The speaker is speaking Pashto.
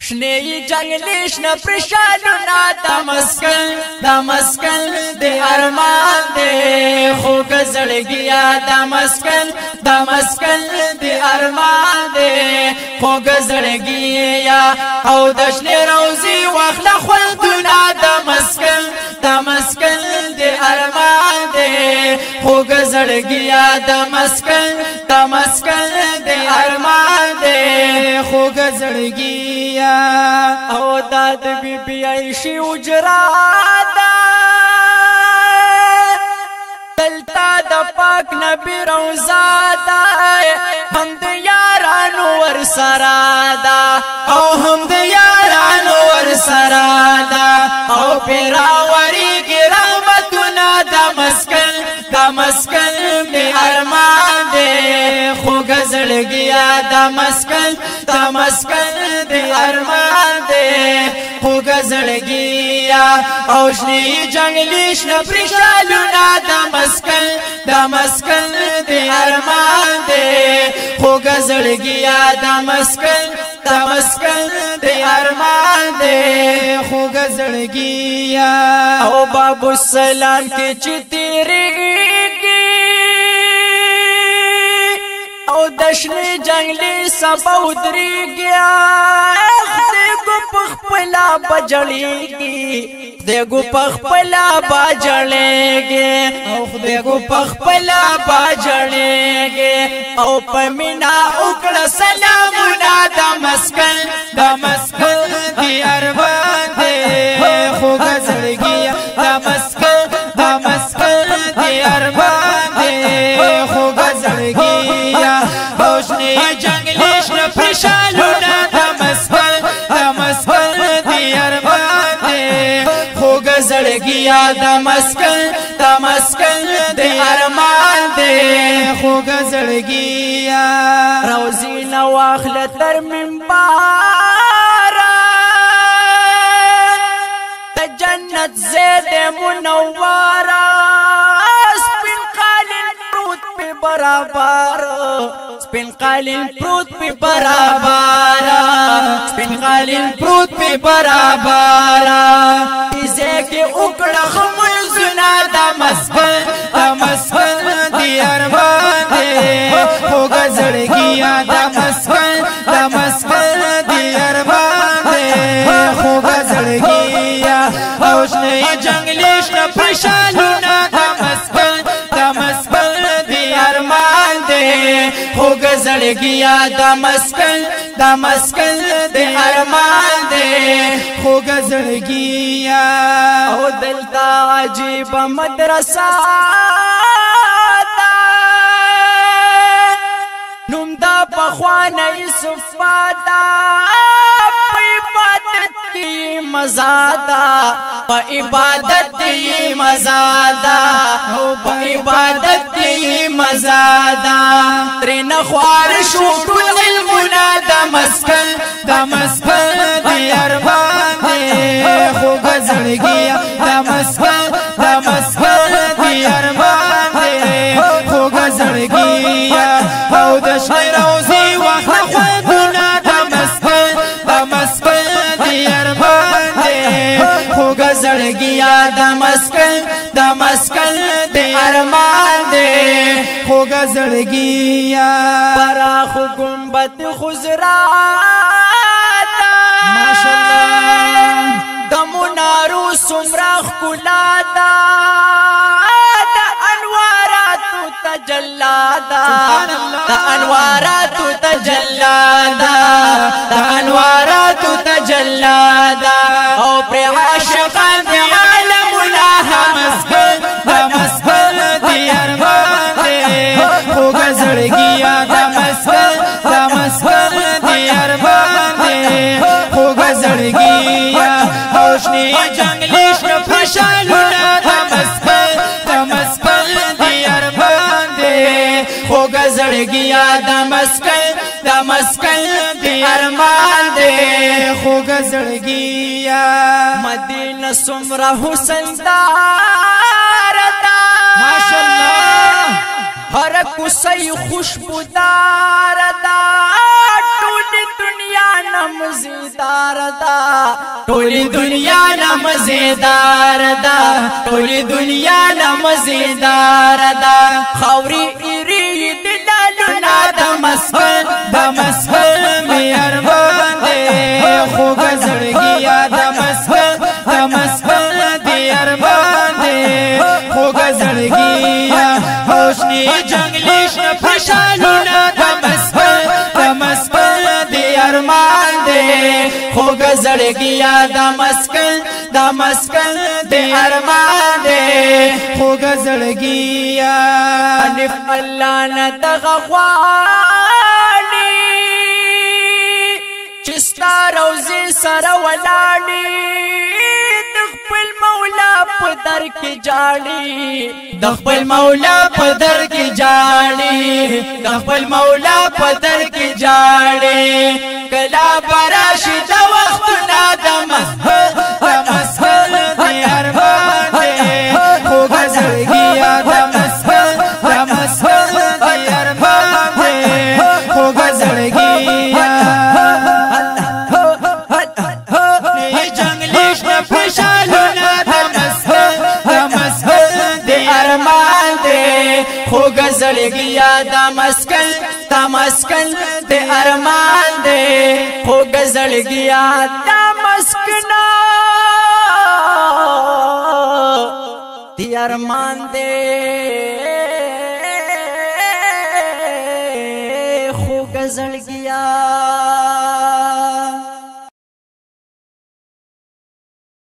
شنی جنگلی شنا پرشالونا دا مسکن دی ارمان دی خوگ زڑگیا دا مسکن دی ارمان دی خوگ زڑگیا او دشنی روزی واخلا خلدونا دا مسکن دی ارمان دی خوگ زڑگیا دا مسکن دی ارمان دی خوگ زڑگیا او داد بی بی عیشی اجرادا دلتا دا پاک نبی روزادا ہم دا یارانو ور سرادا او ہم دا یارانو ور سرادا او پیراوری کی رحمتنا دا مسکن میں ارمان دے خوگ زڑگیا دا مسکن دے ارمان دے خوگ زڑگیا اوشنی جنگلی شنا پرشالونا دا مسکن دے ارمان دے خوگ زڑگیا دا مسکن دے ارمان دے خوگ زڑگیا او باب السلام کے چتیری او دشنی جنگلی سبا ادری گیا دیگو پخپلا بجڑی گی دیگو پخپلا بجڑے گے او دیگو پخپلا بجڑے گے او پمینا اکڑا سلامنا دا مسکن دی ارمان دے خوگ زڑ گیا دا مسکن دی ارمان دے خوگ زڑ گیا اوشنی جنگلیش نا پرشالونا دا مسکن دی ارمان دے خوگ زڑ گیا دا مسکن دی ارمان دے خوگ زڑ گیا روزی نواخل تر منبارا تا جنت زید منوارا سپین قالین پروت پی برابارا ایزے کی اکڑا خمزنا دا مسکن دی ارمان دے خوگ زڑ گیا دا مسکن دی ارمان دے خوگ زڑ گیا اوشنی جنگلیش نا پرشالونا دا مسکن دی ارمان دے خوگ زڑ گیا دا مسکن دی ارمان دے خوگ زڑ گیا او دلتا عجیب مدرسہ دا نم دا پخوانی صفادا پا عبادت کی مزادا ترین خوارشو ٹول علمنا دا مسکن دی ارمان دے خوگ زڑ گیا دا مسکن دی ارمان دے خوگ زڑ گیا او دشنی روزی واخلا خودنا دا مسکن دی ارمان دے خوگ زڑ گیا دا مسکن دی ارمان دے خوگ زڑ گیا پراخ گنبت خزراتا ماشاءاللہ دا منارو سمرخ کلادا دا انواراتو تجلادا دا انواراتو تجلادا دا انواراتو تجلادا او پر عاشقان دی عالمنا دا مسکن دی ارمان دے خوگ زڑ گیا دا مسکن دی ارمان دے خوگ زڑ گیا اوشنی جنگلیش نا پرشالونا دا مسکن دی ارمان دے خوگ زڑ گیا دا مسکن دی ارمان دے خوگ زڑ گیا مدینہ سمرہ حسن دار دا ماشاءاللہ ہر کسی خوشبودار دا ٹوٹ دنیا نمزیدار دا ټولی دنیا نمزیدار دا ټولی دنیا نمزیدار دا خوري ایری دلالنا د مسکن می ارمان دے خوب زړګیا د مسکن دی ارمان دے خوب زړګیا ہوشنی جنگلیش پښالونا د مسکن دی ارمان دے خوب زړګیا د مسکن دی ارمان دے خوب زړګیا الف الله نتغوا چستا روزی سر ولاړی د خپل مولا په در کې جاړي د خپل مولا په در کې جاړي د خپل مولا په در کې جاړي کلا براشي د وختونه د مسهل دی ارمان دی خو غزړګیا د مسهل دی ارمان دی خو غزړګیا زړګیا د مسکن د ارمان دے خوږ زړګیا د مسکن د ارمان دے خوږ زړګیا